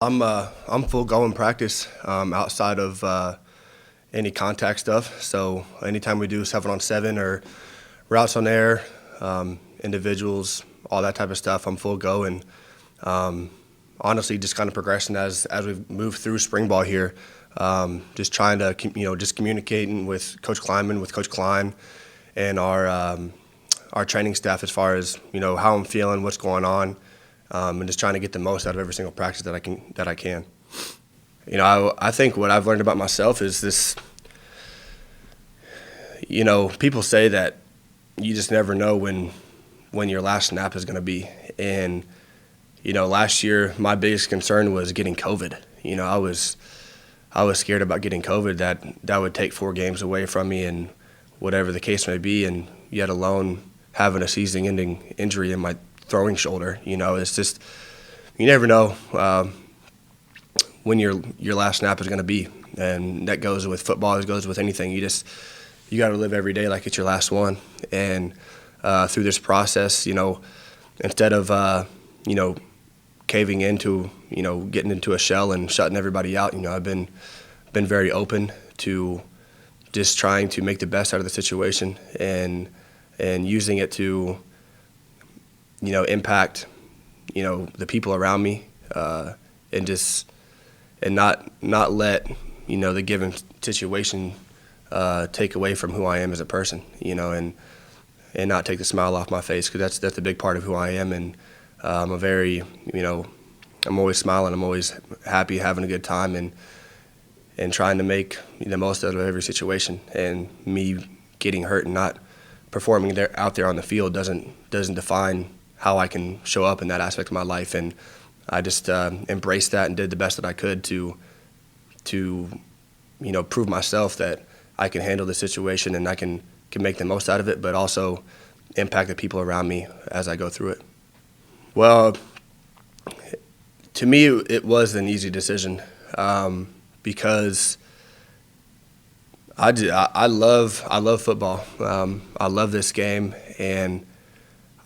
I'm full go in practice outside of any contact stuff. So anytime we do 7-on-7 or routes on air, individuals, all that type of stuff, I'm full go. And honestly, just kind of progressing as we've moved through spring ball here. Just trying to just communicating with Coach Kleinman, with Coach Klein, and our training staff as far as how I'm feeling, what's going on. And just trying to get the most out of every single practice that I can. I think what I've learned about myself is this. People say that you just never know when your last snap is going to be. And last year my biggest concern was getting COVID. I was scared about getting COVID, that would take 4 games away from me, and whatever the case may be, and yet alone having a season-ending injury in my throwing shoulder. It's just, you never know when your last snap is going to be, and that goes with football, it goes with anything. You got to live every day like it's your last one. And through this process, instead of caving into getting into a shell and shutting everybody out, I've been very open to just trying to make the best out of the situation and using it to impact, the people around me, and not let, the given situation take away from who I am as a person, and not take the smile off my face, because that's a big part of who I am. And I'm I'm always smiling, I'm always happy, having a good time, and trying to make the most out of every situation. And me getting hurt and not performing out there on the field doesn't define how I can show up in that aspect of my life. And I just embraced that and did the best that I could to prove myself that I can handle the situation and I can make the most out of it, but also impact the people around me as I go through it. Well, to me, it was an easy decision because I love football. I love this game, and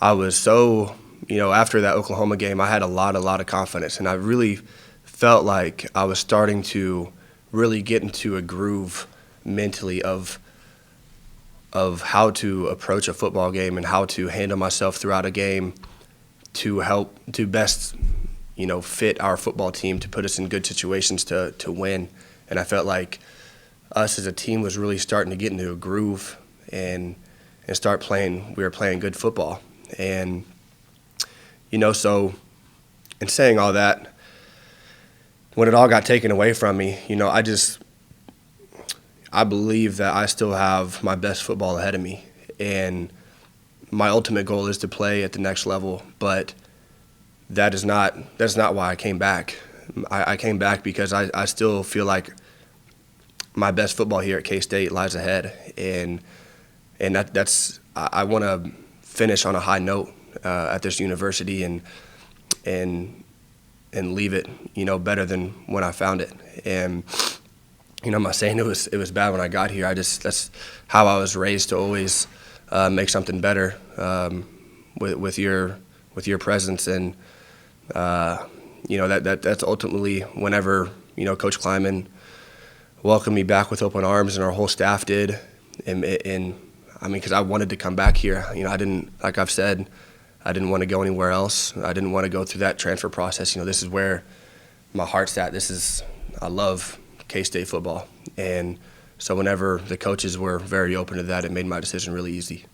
I was so, after that Oklahoma game, I had a lot of confidence, and I really felt like I was starting to really get into a groove mentally of how to approach a football game and how to handle myself throughout a game to help to best, fit our football team, to put us in good situations to win. And I felt like us as a team was really starting to get into a groove and start playing. We were playing good football. And, so in saying all that, when it all got taken away from me, I believe that I still have my best football ahead of me. And my ultimate goal is to play at the next level, but that's not why I came back. I came back because I still feel like my best football here at K-State lies ahead. And I want to finish on a high note at this university and leave it, better than when I found it. And I'm not saying it was bad when I got here. That's how I was raised, to always make something better with your presence. And that's ultimately whenever Coach Kleinman welcomed me back with open arms, and our whole staff did. And because I wanted to come back here. I didn't, like I've said, I didn't want to go anywhere else. I didn't want to go through that transfer process. This is where my heart's at. I love K-State football. And so whenever the coaches were very open to that, it made my decision really easy.